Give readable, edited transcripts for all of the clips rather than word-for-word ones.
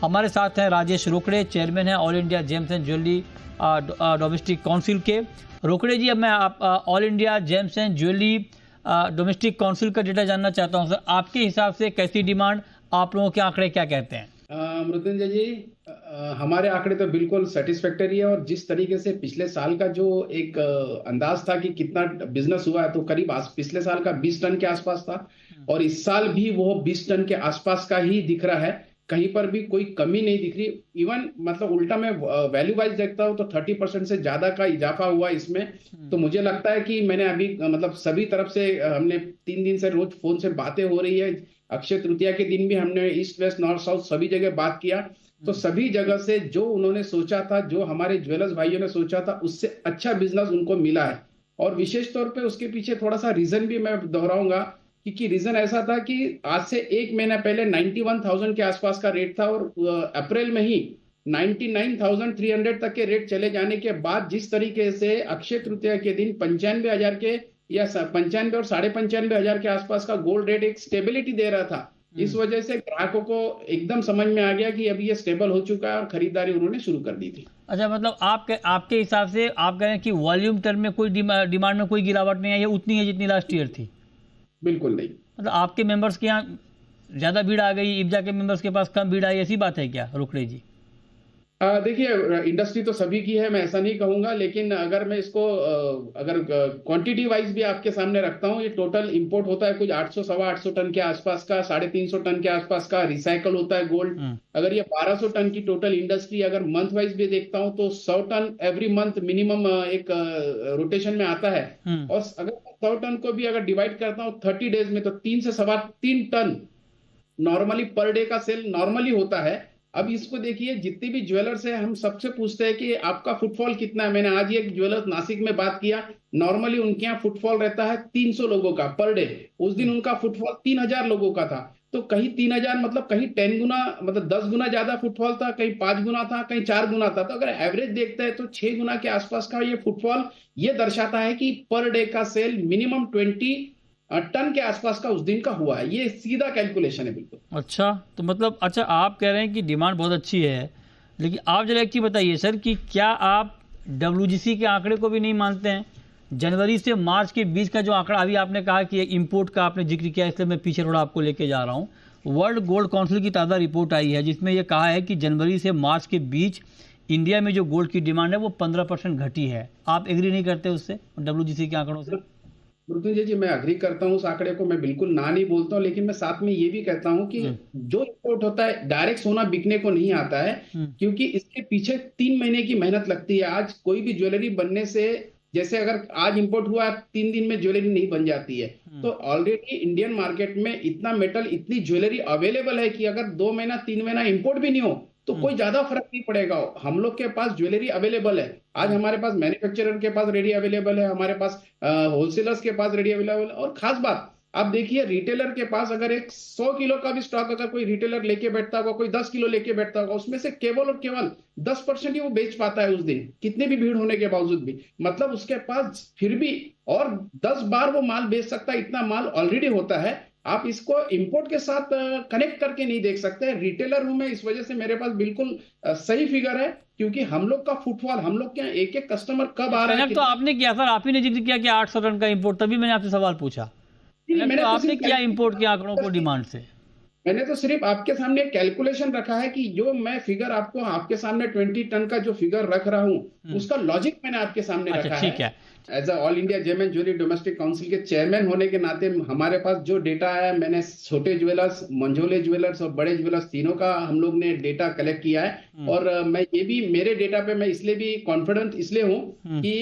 हमारे साथ हैं राजेश रोकड़े, चेयरमैन हैं all India James and jewellery domestic council के। रोकड़े जी, अब मैं all India James and jewellery domestic council का डेटा जानना चाहता हूं। सर, आपके हिसाब से कैसी डिमांड, आप लोगों के आंकड़े क्या कहते हैं? मृत्युंजय जी, हमारे आंकड़े तो बिल्कुल सेटिस्फैक्टरी है। और जिस तरीके से पिछले साल का जो एक अंदाज था कि कितना बिजनेस हुआ है, तो करीब पिछले साल का 20 टन के आसपास था, और इस साल भी वो 20 टन के आसपास का ही दिख रहा है। कहीं पर भी कोई कमी नहीं दिख रही। इवन मतलब उल्टा मैं वैल्यू वाइज देखता हूँ तो 30% से ज्यादा का इजाफा हुआ इसमें। तो मुझे लगता है कि मैंने अभी मतलब सभी तरफ से हमने 3 दिन से रोज फोन से बातें हो रही है। अक्षय तृतीया के दिन भी हमने ईस्ट वेस्ट नॉर्थ साउथ सभी जगह बात किया। तो सभी जगह से जो उन्होंने सोचा था, जो हमारे ज्वेलर्स भाइयों ने सोचा था, उससे अच्छा बिजनेस उनको मिला है। और विशेष तौर पे उसके पीछे थोड़ा सा रीजन भी मैं दोहराऊंगा, क्योंकि रीजन ऐसा था कि आज से 1 महीना पहले 91,000 के आसपास का रेट था, और अप्रैल में ही 99,300 तक के रेट चले जाने के बाद जिस तरीके से अक्षय तृतीया के दिन 95,000 के या 95 और 95,500 के आसपास का गोल्ड रेट एक स्टेबिलिटी दे रहा था। इस वजह से ग्राहकों को एकदम समझ में आ गया कि अभी ये स्टेबल हो चुका है, और खरीदारी उन्होंने शुरू कर दी थी। अच्छा, मतलब आपके हिसाब से आप कह रहे हैं कि वॉल्यूम टर्म में कोई डिमांड में कोई गिरावट नहीं है, ये उतनी है जितनी लास्ट ईयर थी? बिल्कुल नहीं। मतलब आपके मेंबर्स के यहाँ ज़्यादा भीड़ आ गई, इब्जा के मेंबर्स के पास कम भीड़ आई, ऐसी बात है क्या रोकड़े जी? देखिए, इंडस्ट्री तो सभी की है, मैं ऐसा नहीं कहूंगा। लेकिन अगर मैं इसको अगर क्वांटिटी वाइज भी आपके सामने रखता हूँ, ये टोटल इंपोर्ट होता है कुछ 800 सवा 800 टन के आसपास का, 350 टन के आसपास का रिसाइकल होता है गोल्ड। अगर ये 1200 टन की टोटल इंडस्ट्री अगर मंथ वाइज भी देखता हूँ तो 100 टन एवरी मंथ मिनिमम एक रोटेशन में आता है। और अगर 100 टन को भी अगर डिवाइड करता हूँ 30 डेज में, तो 3 से 3.25 टन नॉर्मली पर डे का सेल नॉर्मली होता है। अब इसको देखिए, जितने भी ज्वेलर्स हैं हम सबसे पूछते हैं कि आपका फुटफॉल कितना है। मैंने आज एक ज्वेलर्स नासिक में बात किया, नॉर्मली उनके यहाँ फुटफॉल रहता है 300 लोगों का पर डे। उस दिन उनका फुटफॉल 3,000 लोगों का था। तो कहीं 3,000 मतलब कहीं 10 गुना मतलब 10 गुना ज्यादा फुटफॉल था, कहीं 5 गुना था, कहीं 4 गुना था। तो अगर एवरेज देखते हैं तो 6 गुना के आसपास का ये फुटफॉल ये दर्शाता है कि पर डे का सेल मिनिमम 20 टन के आसपास का उस दिन का हुआ है। ये सीधा कैलकुलेशन है बिल्कुल। अच्छा, तो मतलब अच्छा, आप कह रहे हैं कि डिमांड बहुत अच्छी है, लेकिन आप जरा एक चीज़ बताइए सर कि क्या आप डब्ल्यूजीसी के आंकड़े को भी नहीं मानते हैं? जनवरी से मार्च के बीच का जो आंकड़ा, अभी आपने कहा कि इंपोर्ट का आपने जिक्र किया, इसलिए मैं पीछे थोड़ा आपको लेके जा रहा हूँ। वर्ल्ड गोल्ड काउंसिल की ताज़ा रिपोर्ट आई है जिसमें यह कहा है कि जनवरी से मार्च के बीच इंडिया में जो गोल्ड की डिमांड है वो 15% घटी है। आप एग्री नहीं करते उससे, डब्ल्यूजीसी के आंकड़ों से? मृत्युंजय जी, मैं अग्री करता हूँ उस आंकड़े को, मैं बिल्कुल ना नहीं बोलता हूँ। लेकिन मैं साथ में ये भी कहता हूँ कि जो रिपोर्ट होता है डायरेक्ट सोना बिकने को नहीं आता है, क्योंकि इसके पीछे 3 महीने की मेहनत लगती है। आज कोई भी ज्वेलरी बनने से, जैसे अगर आज इंपोर्ट हुआ 3 दिन में ज्वेलरी नहीं बन जाती है। तो ऑलरेडी इंडियन मार्केट में इतना मेटल, इतनी ज्वेलरी अवेलेबल है कि अगर 2 महीना 3 महीना इंपोर्ट भी नहीं हो तो कोई ज्यादा फर्क नहीं पड़ेगा। हम लोग के पास ज्वेलरी अवेलेबल है। आज हमारे पास मैन्युफैक्चरर के पास रेडी अवेलेबल है, हमारे पास होलसेलर्स के पास रेडी अवेलेबल है। और खास बात आप देखिए, रिटेलर के पास अगर एक 100 किलो का भी स्टॉक अगर कोई रिटेलर लेके बैठता होगा, कोई 10 किलो लेके बैठता होगा, उसमें से केवल और केवल 10% ही वो बेच पाता है उस दिन, कितने भी भीड़ होने के बावजूद भी। मतलब उसके पास फिर भी और 10 बार वो माल बेच सकता है, इतना माल ऑलरेडी होता है। आप इसको इंपोर्ट के साथ कनेक्ट करके नहीं देख सकते। रिटेलर हूं मैं, इस वजह से मेरे पास बिल्कुल सही फिगर है, क्योंकि हम लोग का फुटफॉल, हम लोग के यहाँ एक एक कस्टमर कब आ रहा है। कनेक्ट तो आपने किया सर, आप ही ने जिक्र किया कि 800 टन का इंपोर्ट, तभी मैंने आपसे सवाल पूछा। कनेक्ट मैंने तो तो आपने सिर्फ किया इंपोर्ट के आंकड़ों को डिमांड से। मैंने तो सिर्फ आपके सामने कैलकुलेशन रखा है कि जो मैं फिगर आपको आपके सामने 20 टन का जो फिगर रख रहा हूं, उसका लॉजिक मैंने आपके सामने अच्छा, रखा ठीक है। As all India gem and jewellery domestic council के चेयरमैन होने के नाते हमारे पास जो डेटा है, मैंने छोटे ज्वेलर्स, मंझोले ज्वेलर्स और बड़े ज्वेलर्स तीनों का हम लोग ने डेटा कलेक्ट किया है। और मैं ये भी, मेरे डेटा पे मैं इसलिए भी कॉन्फिडेंट इसलिए हूँ कि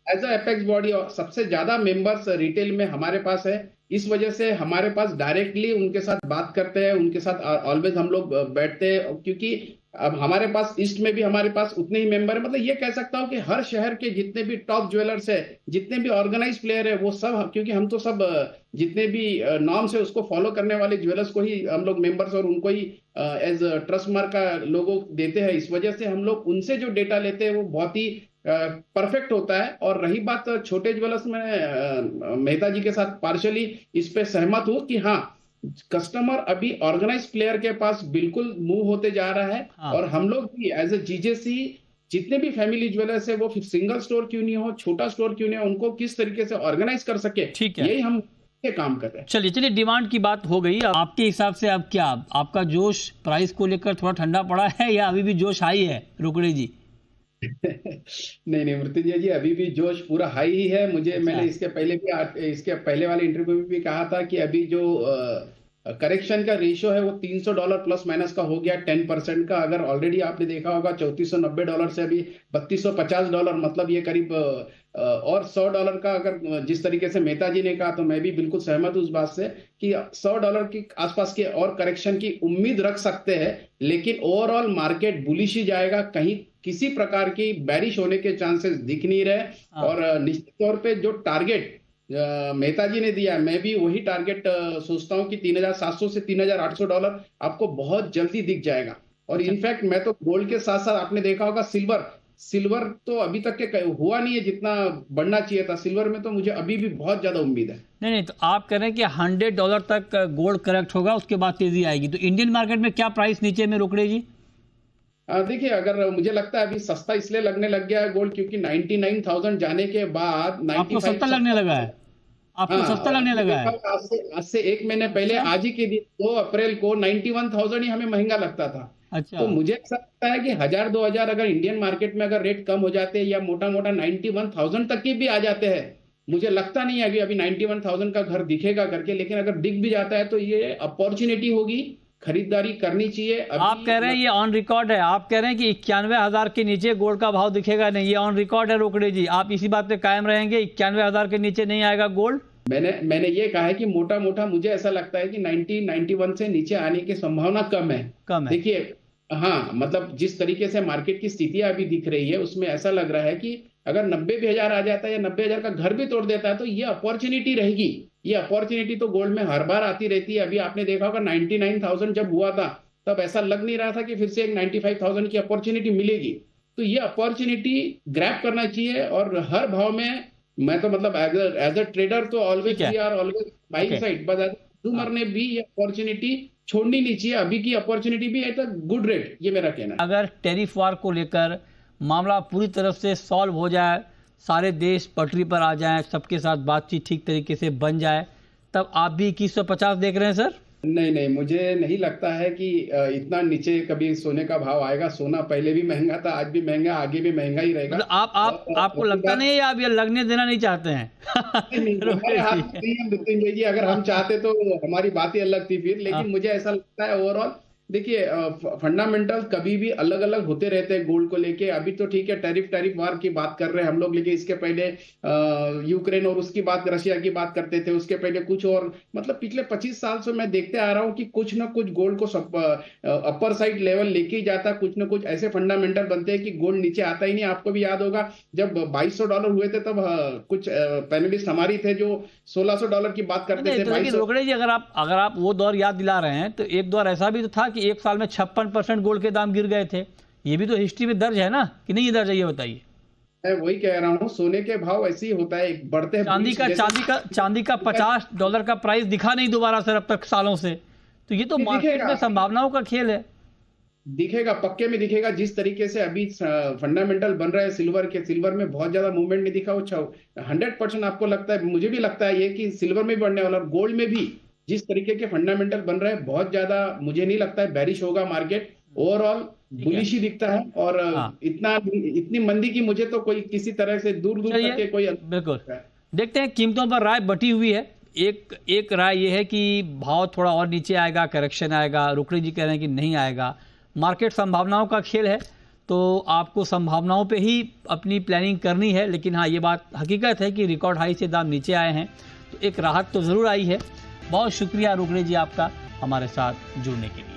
एज अपेक्स बॉडी सबसे ज्यादा मेंबर्स रिटेल में हमारे पास है। इस वजह से हमारे पास डायरेक्टली उनके साथ बात करते हैं, उनके साथ ऑलवेज हम लोग बैठते हैं। क्योंकि अब हमारे पास ईस्ट में भी हमारे पास उतने ही मेंबर है। मतलब ये कह सकता हूँ कि हर शहर के जितने भी टॉप ज्वेलर्स है, जितने भी ऑर्गेनाइज प्लेयर है, वो सब, क्योंकि हम तो सब जितने भी नॉर्म्स है उसको फॉलो करने वाले ज्वेलर्स को ही हम लोग मेंबर्स और उनको ही एज ट्रस्ट मार्क का लोगो देते हैं। इस वजह से हम लोग उनसे जो डेटा लेते हैं वो बहुत ही परफेक्ट होता है। और रही बात छोटे ज्वेलर्स में, मेहता जी के साथ पार्शली इस पे सहमत हूं कि हाँ, कस्टमर अभी ऑर्गेनाइज प्लेयर के पास बिल्कुल मूव होते जा रहा है। हाँ। और हम लोग भी एज ए जीजेसी जितने भी फैमिली ज्वेलर्स है, वो सिंगल स्टोर क्यों नहीं हो, छोटा स्टोर क्यों नहीं हो, उनको किस तरीके से ऑर्गेनाइज कर सके, ठीक है। यही हम पे काम कर रहे हैं। चलिए डिमांड की बात हो गई। अब आपके हिसाब से अब क्या आपका जोश प्राइस को लेकर थोड़ा ठंडा पड़ा है या अभी भी जोश हाई है रोकड़े जी? नहीं मृत्युंजय जी, अभी भी जोश पूरा हाई ही है। मुझे अच्छा। मैंने इसके पहले वाले इंटरव्यू में भी कहा था कि अभी जो करेक्शन का रेशियो है वो $300 प्लस माइनस का हो गया, 10% का। अगर ऑलरेडी आपने देखा होगा $3490 से अभी $3250, मतलब ये करीब और $100 का, अगर जिस तरीके से मेहता जी ने कहा, तो मैं भी बिल्कुल सहमत हूँ उस बात से कि $100 के आसपास के और करेक्शन की उम्मीद रख सकते हैं। लेकिन ओवरऑल मार्केट बुलिश ही जाएगा, कहीं किसी प्रकार की बैरिश होने के चांसेस दिख नहीं रहे। हाँ। और निश्चित तौर पे जो टारगेट मेहता जी ने दिया, मैं भी वही टारगेट सोचता हूं कि $3700 से $3800 आपको बहुत जल्दी दिख जाएगा। और इनफैक्ट मैं तो गोल्ड के साथ साथ आपने देखा होगा सिल्वर तो अभी तक के हुआ नहीं है जितना बढ़ना चाहिए था। सिल्वर में तो मुझे अभी भी बहुत ज्यादा उम्मीद है। नहीं, तो आप कह रहे हैं कि $100 तक गोल्ड करेक्ट होगा, उसके बाद तेजी आएगी। तो इंडियन मार्केट में क्या प्राइस नीचे में रोकड़े जी? देखिए, अगर मुझे लगता है अभी सस्ता इसलिए लगने लग गया है गोल्ड, क्योंकि 99,000 जाने के बाद आपको सस्ता लगने लगा है? आपको हाँ, सस्ता लगने लगा है? आज से एक महीने पहले, आज ही के दिन 2 अप्रैल को 91,000 ही हमें महंगा लगता था। अच्छा। तो मुझे ऐसा लगता है कि 1000-2000 अगर इंडियन मार्केट में अगर रेट कम हो जाते हैं या मोटा मोटा 91,000 तक की भी आ जाते हैं, मुझे लगता नहीं है अभी 91,000 का घर दिखेगा करके। लेकिन अगर दिख भी जाता है तो ये अपॉर्चुनिटी होगी, खरीदारी करनी चाहिए। आप कह रहे हैं, ये ऑन रिकॉर्ड है, आप कह रहे हैं कि 91,000 के नीचे गोल्ड का भाव दिखेगा नहीं, ये ऑन रिकॉर्ड है रोकड़े जी? आप इसी बात पे कायम रहेंगे, 91,000 के नीचे नहीं आएगा गोल्ड? मैंने ये कहा है कि मोटा मोटा मुझे ऐसा लगता है कि 91 से नीचे आने की संभावना कम है। देखिए, हाँ, मतलब जिस तरीके से मार्केट की स्थितियां अभी दिख रही है, उसमें ऐसा लग रहा है कि अगर 90 भी हजार आ जाता है या 90,000 का घर भी तोड़ देता है, तो ये अपॉर्चुनिटी रहेगी। ये अपॉर्चुनिटी तो गोल्ड में हर बार आती रहती है। अभी आपने देखा होगा 99,000 जब हुआ था, तब ऐसा लग नहीं रहा था कि फिर से एक 95,000 की अपॉर्चुनिटी मिलेगी। तो ये अपॉर्चुनिटी ग्रैब करना चाहिए। और हर भाव में मैं तो मतलब एज अ ट्रेडर तो always we are always buying side, but consumer ने भी ये अपॉर्चुनिटी छोड़नी नहीं चाहिए। अभी की अपॉर्चुनिटी भी एट अ गुड रेट, ये मेरा कहना है। अगर टैरिफ वार को लेकर मामला पूरी तरफ से सॉल्व हो जाए, सारे देश पटरी पर आ जाएं, सबके साथ बातचीत ठीक तरीके से बन जाए, तब आप भी 2150 देख रहे हैं सर? नहीं, मुझे नहीं लगता है कि इतना नीचे कभी सोने का भाव आएगा। सोना पहले भी महंगा था, आज भी महंगा, आगे भी महंगा ही रहेगा। मतलब आपको लगता नहीं है, आप ये लगने देना नहीं चाहते हैं? हमारे हाथ नहीं है मृत्युंजय जी, अगर हम चाहते तो हमारी बात ही अलग थी फिर। लेकिन मुझे ऐसा लगता है ओवरऑल, देखिए, फंडामेंटल कभी भी अलग अलग होते रहते हैं गोल्ड को लेके। अभी तो ठीक है, टैरिफ वार की बात कर रहे हैं हम लोग, लेकिन इसके पहले यूक्रेन और उसकी बात, रशिया की बात करते थे। उसके पहले कुछ और, मतलब पिछले 25 साल से मैं देखते आ रहा हूं कि कुछ ना कुछ गोल्ड को अपर साइड लेवल लेके ही जाता। कुछ ना कुछ ऐसे फंडामेंटल बनते हैं कि गोल्ड नीचे आता ही नहीं। आपको भी याद होगा जब $2200 हुए थे, तब कुछ पैनलिस्ट हमारी थे जो $1600 की बात करते थे। लेकिन रोकड़े जी, अगर आप वो दौर याद दिला रहे हैं, तो एक दौर ऐसा भी तो था कि एक साल में 56% गोल्ड के दाम गिर गए थे। ये भी तो हिस्ट्री में दर्ज है ना, कि नहीं? ये दर्ज है, ये बताइए। मैं वही कह रहा हूँ, सोने के भाव ऐसे ही होता है, बढ़ते हैं। चांदी का $50 का प्राइस दिखा नहीं दोबारा सर अब तक सालों से। तो ये तो मार्केट में संभावनाओं का खेल है। दिखेगा, पक्के में दिखेगा। जिस तरीके से अभी फंडामेंटल बन रहा है सिल्वर में बहुत ज्यादा मूवमेंट नहीं दिखा। वो 100% आपको लगता है, मुझे भी लगता है ये कि सिल्वर में भी बढ़ने वाला, गोल्ड में भी जिस तरीके के फंडामेंटल बन रहे हैं, बहुत ज्यादा मुझे नहीं लगता है बैरिश होगा मार्केट। ओवरऑल बुलिश ही दिखता है। और इतनी मंदी की मुझे तो कोई किसी तरह से दूर तक के कोई। बिल्कुल, देखते हैं। कीमतों पर राय बटी हुई है। एक राय ये है कि भाव थोड़ा और नीचे आएगा, करेक्शन आएगा। रुकड़ी जी कह रहे हैं कि नहीं आएगा। मार्केट संभावनाओं का खेल है, तो आपको संभावनाओं पे ही अपनी प्लानिंग करनी है। लेकिन हाँ, ये बात हकीकत है कि रिकॉर्ड हाई से दाम नीचे आए हैं, तो एक राहत तो ज़रूर आई है। बहुत शुक्रिया रुकड़ी जी आपका हमारे साथ जुड़ने के लिए।